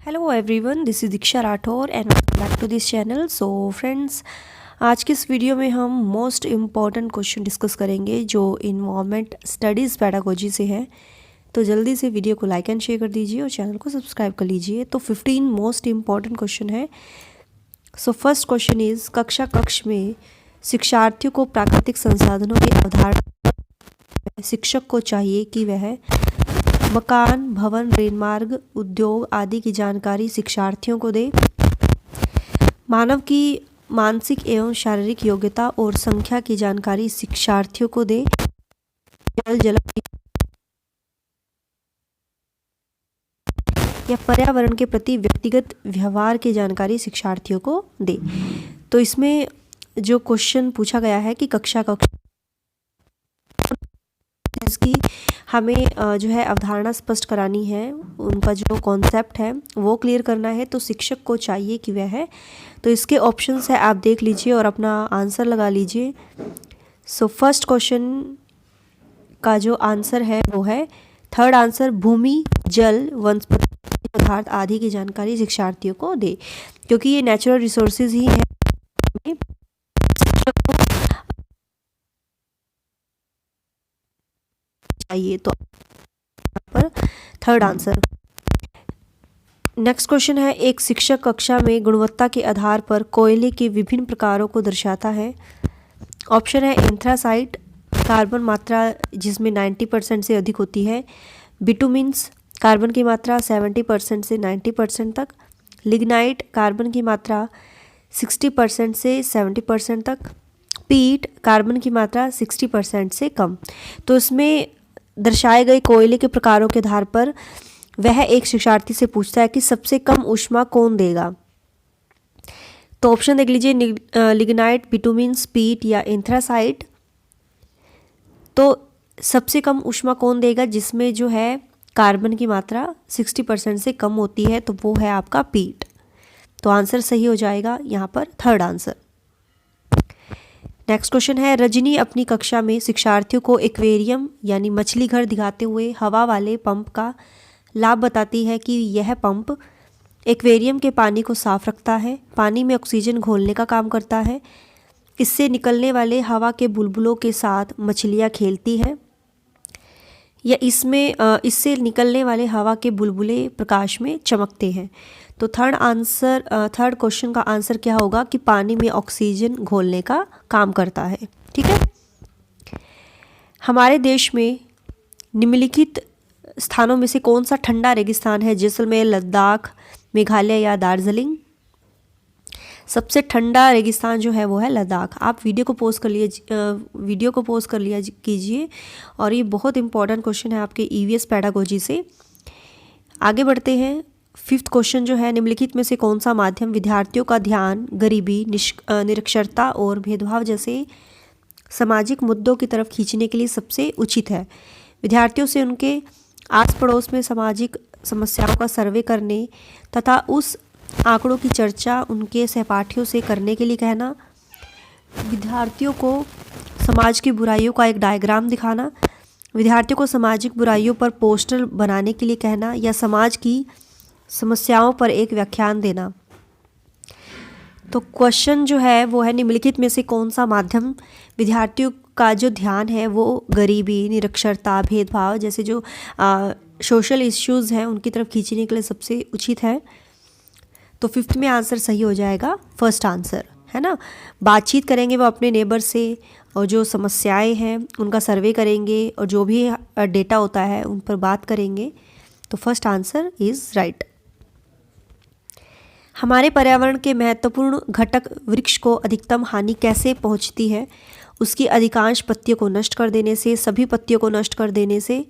Hello everyone, this is Diksha Rathore and welcome back to this channel. So friends, आज के इस video में हम मोस्ट इम्पॉर्टेंट क्वेश्चन डिस्कस करेंगे जो इन्वायरमेंट स्टडीज़ पेडागोजी से है। तो जल्दी से वीडियो को लाइक एंड शेयर कर दीजिए और चैनल को सब्सक्राइब कर लीजिए। तो 15 मोस्ट इम्पॉर्टेंट क्वेश्चन है। सो फर्स्ट क्वेश्चन इज़, कक्ष में शिक्षार्थियों को प्राकृतिक संसाधनों की अवधारणा शिक्षक को चाहिए कि वह मकान, भवन, रेलमार्ग, उद्योग आदि की जानकारी शिक्षार्थियों को दे। मानव की मानसिक एवं शारीरिक योग्यता और संख्या की जानकारी शिक्षार्थियों को दे। जल या पर्यावरण के प्रति व्यक्तिगत व्यवहार की जानकारी शिक्षार्थियों को दे। तो इसमें जो क्वेश्चन पूछा गया है कि कक्षा इसकी हमें जो है अवधारणा स्पष्ट करानी है, उनका जो कॉन्सेप्ट है वो क्लियर करना है। तो शिक्षक को चाहिए कि वह है। तो इसके ऑप्शंस है, आप देख लीजिए और अपना आंसर लगा लीजिए। सो फर्स्ट क्वेश्चन का जो आंसर है वो है थर्ड आंसर, भूमि, जल, वनस्पति पदार्थ आदि की जानकारी शिक्षार्थियों को दे, क्योंकि ये नेचुरल रिसोर्सेज ही है। चाहिए तो पर थर्ड आंसर। नेक्स्ट क्वेश्चन है, एक शिक्षक कक्षा में गुणवत्ता के आधार पर कोयले के विभिन्न प्रकारों को दर्शाता है। ऑप्शन है एंथ्रासाइट, कार्बन मात्रा जिसमें 90% से अधिक होती है। बिटुमिन्स, कार्बन की मात्रा 70% से 90% तक। लिग्नाइट, कार्बन की मात्रा 60% से 70% तक। पीट, कार्बन की मात्रा 60% से कम। तो इसमें दर्शाए गए कोयले के प्रकारों के आधार पर वह एक शिक्षार्थी से पूछता है कि सबसे कम ऊष्मा कौन देगा। तो ऑप्शन देख लीजिए, लिग्नाइट, बिटुमिन्स, पीट या एंथ्रासाइट। तो सबसे कम ऊष्मा कौन देगा जिसमें जो है कार्बन की मात्रा 60% से कम होती है, तो वो है आपका पीट। तो आंसर सही हो जाएगा यहाँ पर थर्ड आंसर। नेक्स्ट क्वेश्चन है, रजनी अपनी कक्षा में शिक्षार्थियों को एक्वेरियम यानी मछली घर दिखाते हुए हवा वाले पंप का लाभ बताती है कि यह पंप एक्वेरियम के पानी को साफ रखता है, पानी में ऑक्सीजन घोलने का काम करता है, इससे निकलने वाले हवा के बुलबुलों के साथ मछलियाँ खेलती हैं, या इससे निकलने वाले हवा के बुलबुले प्रकाश में चमकते हैं। तो थर्ड क्वेश्चन का आंसर क्या होगा कि पानी में ऑक्सीजन घोलने का काम करता है। ठीक है। हमारे देश में निम्नलिखित स्थानों में से कौन सा ठंडा रेगिस्तान है? जैसलमेर, लद्दाख, मेघालय या दार्जिलिंग। सबसे ठंडा रेगिस्तान जो है वो है लद्दाख। आप वीडियो को पॉज कर लिया कीजिए, और ये बहुत इंपॉर्टेंट क्वेश्चन है आपके ईवीएस पेडागोजी से। आगे बढ़ते हैं। फिफ्थ क्वेश्चन जो है, निम्नलिखित में से कौन सा माध्यम विद्यार्थियों का ध्यान गरीबी, निरक्षरता और भेदभाव जैसे सामाजिक मुद्दों की तरफ खींचने के लिए सबसे उचित है? विद्यार्थियों से उनके आस पड़ोस में सामाजिक समस्याओं का सर्वे करने तथा उस आंकड़ों की चर्चा उनके सहपाठियों से करने के लिए कहना, विद्यार्थियों को समाज की बुराइयों का एक डायग्राम दिखाना, विद्यार्थियों को सामाजिक बुराइयों पर पोस्टर बनाने के लिए कहना, या समाज की समस्याओं पर एक व्याख्यान देना। तो क्वेश्चन जो है वो है, निम्नलिखित में से कौन सा माध्यम विद्यार्थियों का जो ध्यान है वो गरीबी, निरक्षरता, भेदभाव जैसे जो सोशल इश्यूज़ हैं उनकी तरफ खींचने के लिए सबसे उचित है? तो फिफ्थ में आंसर सही हो जाएगा फर्स्ट आंसर, है ना। बातचीत करेंगे वो अपने नेबर से, और जो समस्याएं हैं उनका सर्वे करेंगे, और जो भी डेटा होता है उन पर बात करेंगे। तो फर्स्ट आंसर इज़ राइट। हमारे पर्यावरण के महत्वपूर्ण घटक वृक्ष को अधिकतम हानि कैसे पहुंचती है? उसकी अधिकांश पत्तियों को नष्ट कर देने से, सभी पत्तियों को नष्ट कर देने से,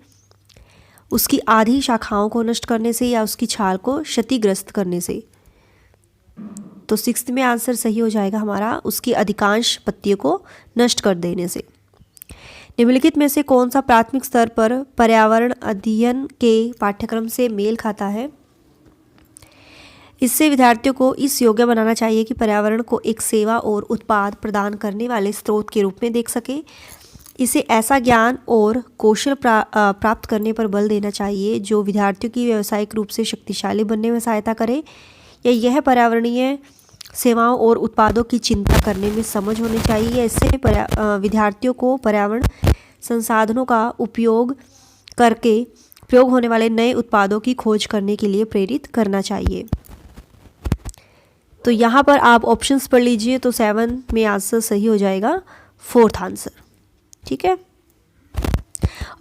उसकी आधी शाखाओं को नष्ट करने से, या उसकी छाल को क्षतिग्रस्त करने से। तो सिक्स्थ में आंसर सही हो जाएगा हमारा, उसकी अधिकांश पत्तियों को नष्ट कर देने से। निम्नलिखित में से कौन सा प्राथमिक स्तर पर पर्यावरण अध्ययन के पाठ्यक्रम से मेल खाता है? इससे विद्यार्थियों को इस योग्य बनाना चाहिए कि पर्यावरण को एक सेवा और उत्पाद प्रदान करने वाले स्रोत के रूप में देख सके। इसे ऐसा ज्ञान और कौशल प्राप्त करने पर बल देना चाहिए जो विद्यार्थियों की व्यावसायिक रूप से शक्तिशाली बनने में सहायता करे, या यह पर्यावरणीय सेवाओं और उत्पादों की चिंता करने में समझ होनी चाहिए। इससे विद्यार्थियों को पर्यावरण संसाधनों का उपयोग करके प्रयोग होने वाले नए उत्पादों की खोज करने के लिए प्रेरित करना चाहिए। तो यहाँ पर आप ऑप्शंस पढ़ लीजिए, तो 7 में आंसर सही हो जाएगा 4th आंसर। ठीक है,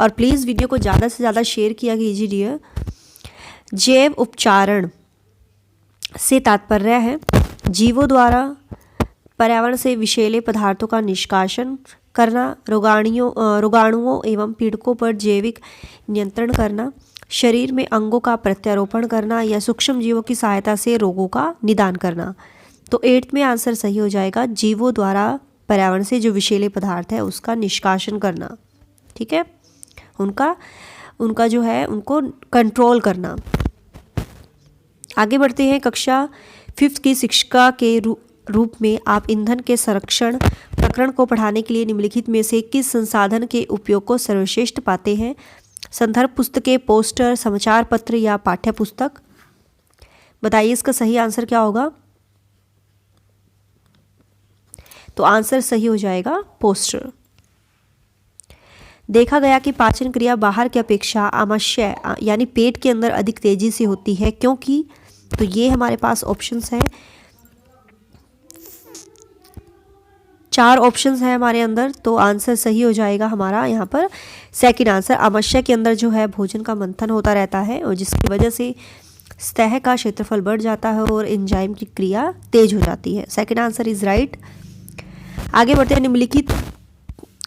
और प्लीज़ वीडियो को ज़्यादा से ज़्यादा शेयर किया कीजिए डियर। जैव उपचारण से तात्पर्य है जीवों द्वारा पर्यावरण से विषैले पदार्थों का निष्कासन करना, रोगाणुओं एवं पीड़कों पर जैविक नियंत्रण करना, शरीर में अंगों का प्रत्यारोपण करना, या सूक्ष्म जीवों की सहायता से रोगों का निदान करना। तो 8th में आंसर सही हो जाएगा जीवों द्वारा पर्यावरण से जो विषैले पदार्थ है उसका निष्कासन करना। ठीक है, उनका जो है उनको कंट्रोल करना। आगे बढ़ते हैं। कक्षा 5th की शिक्षिका के रूप में आप ईंधन के संरक्षण प्रकरण को पढ़ाने के लिए निम्नलिखित में से किस संसाधन के उपयोग को सर्वश्रेष्ठ पाते हैं? संदर्भ पुस्तकें, पोस्टर, समाचार पत्र या पाठ्य पुस्तक? बताइए इसका सही आंसर क्या होगा। तो आंसर सही हो जाएगा पोस्टर। देखा गया कि पाचन क्रिया बाहर की अपेक्षा आमाशय यानी पेट के अंदर अधिक तेजी से होती है, क्योंकि तो ये हमारे पास ऑप्शंस हैं, 4 ऑप्शंस हैं हमारे अंदर। तो आंसर सही हो जाएगा हमारा यहाँ पर 2nd आंसर। आमाशय के अंदर जो है भोजन का मंथन होता रहता है और जिसकी वजह से सतह का क्षेत्रफल बढ़ जाता है और एंजाइम की क्रिया तेज हो जाती है। 2nd answer is right. आगे बढ़ते हैं। निम्नलिखित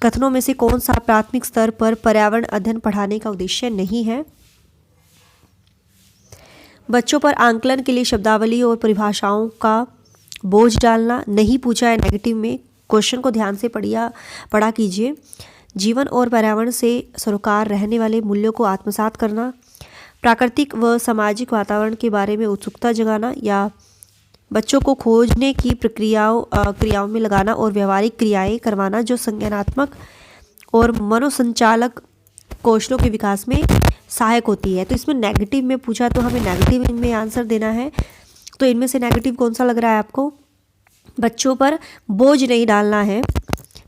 कथनों में से कौन सा प्राथमिक स्तर पर पर्यावरण अध्ययन पढ़ाने का उद्देश्य नहीं है? बच्चों पर आंकलन के लिए शब्दावली और परिभाषाओं का बोझ डालना नहीं पूछा है नेगेटिव में। क्वेश्चन को ध्यान से पढ़ा कीजिए। जीवन और पर्यावरण से सरोकार रहने वाले मूल्यों को आत्मसात करना, प्राकृतिक व सामाजिक वातावरण के बारे में उत्सुकता जगाना, या बच्चों को खोजने की क्रियाओं में लगाना और व्यवहारिक क्रियाएं करवाना जो संज्ञानात्मक और मनोसंचालक कौशलों के विकास में सहायक होती है। तो इसमें नेगेटिव में पूछा तो हमें नेगेटिव में आंसर देना है। तो इनमें से नेगेटिव कौन सा लग रहा है आपको? बच्चों पर बोझ नहीं डालना है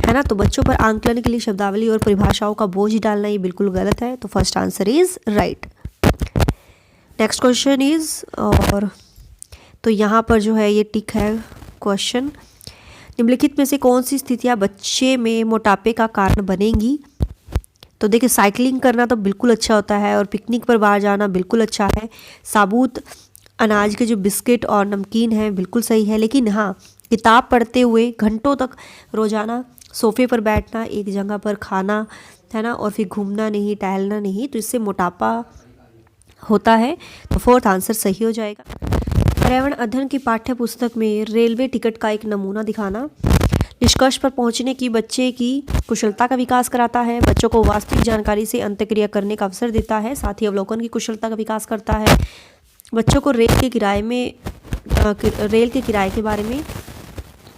ना। तो बच्चों पर आंकलन के लिए शब्दावली और परिभाषाओं का बोझ डालना ये बिल्कुल गलत है। तो first answer is right. Next question is, और तो यहाँ पर जो है ये टिक है क्वेश्चन। निम्नलिखित में से कौन सी स्थितियाँ बच्चे में मोटापे का कारण बनेंगी? तो देखिए, साइकिलिंग करना तो बिल्कुल अच्छा होता है और पिकनिक पर बाहर जाना बिल्कुल अच्छा है। साबुत अनाज के जो बिस्किट और नमकीन है बिल्कुल सही है। लेकिन हाँ, किताब पढ़ते हुए घंटों तक रोजाना सोफे पर बैठना, एक जगह पर खाना है ना, और फिर घूमना नहीं, टहलना नहीं, तो इससे मोटापा होता है। तो 4th आंसर सही हो जाएगा। पर्यावरण अध्ययन की पाठ्य पुस्तक में रेलवे टिकट का एक नमूना दिखाना निष्कर्ष पर पहुंचने की बच्चे की कुशलता का विकास कराता है, बच्चों को वास्तविक जानकारी से अंतःक्रिया करने का अवसर देता है, साथ ही अवलोकन की कुशलता का विकास करता है, बच्चों को रेल के किराए के बारे में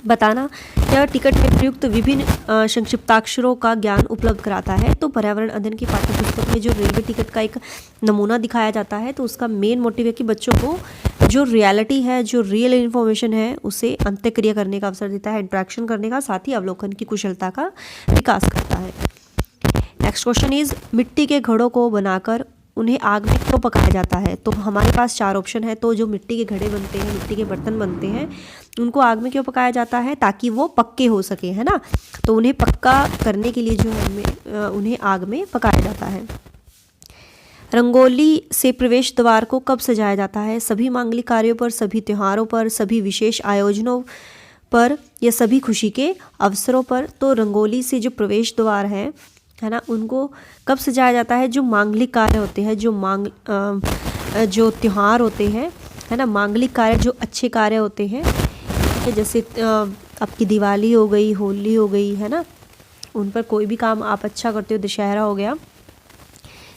बताना, यह टिकट में प्रयुक्त विभिन्न संक्षिप्ताक्षरों का ज्ञान उपलब्ध कराता है। तो पर्यावरण अध्ययन की पाठ्यपुस्तक में जो रेलवे टिकट का एक नमूना दिखाया जाता है, तो उसका मेन मोटिव है कि बच्चों को जो रियलिटी है, जो रियल इन्फॉर्मेशन है, उसे अंतःक्रिया करने का अवसर देता है, इंट्रैक्शन करने का, साथ ही अवलोकन की कुशलता का विकास करता है। नेक्स्ट क्वेश्चन इज, मिट्टी के घड़ों को बनाकर उन्हें आग में क्यों पकाया जाता है? तो हमारे पास 4 ऑप्शन है। तो जो मिट्टी के घड़े बनते हैं, मिट्टी के बर्तन बनते हैं, उनको आग में क्यों पकाया जाता है? ताकि वो पक्के हो सके, है ना। तो उन्हें पक्का करने के लिए जो है उन्हें आग में पकाया जाता है। रंगोली से प्रवेश द्वार को कब सजाया जाता है? सभी मांगलिक कार्यों पर, सभी त्योहारों पर, सभी विशेष आयोजनों पर, या सभी खुशी के अवसरों पर? तो रंगोली से जो प्रवेश द्वार है ना, उनको कब सजाया जाता है? जो मांगलिक कार्य होते हैं, जो त्योहार होते हैं, है ना, मांगलिक कार्य जो अच्छे कार्य होते हैं, जैसे आपकी दिवाली हो गई, होली हो गई, है ना, उन पर कोई भी काम आप अच्छा करते हो, दशहरा हो गया,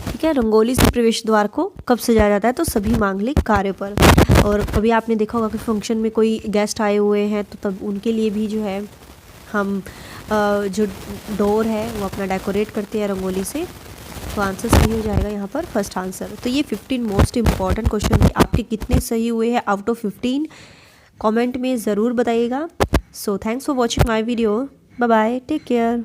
ठीक है। रंगोली से प्रवेश द्वार को कब सजाया जाता है? तो सभी मांगलिक कार्यों पर। और कभी आपने देखा होगा कि फंक्शन में कोई गेस्ट आए हुए हैं, तो तब उनके लिए भी जो है हम जो डोर है वो अपना डेकोरेट करते हैं रंगोली से। तो आंसर सही हो जाएगा यहाँ पर फर्स्ट आंसर। तो ये 15 मोस्ट इंपॉर्टेंट क्वेश्चन थे। आपके कितने सही हुए हैं आउट ऑफ 15 कमेंट में ज़रूर बताइएगा। So thanks for watching my video. Bye bye, take care.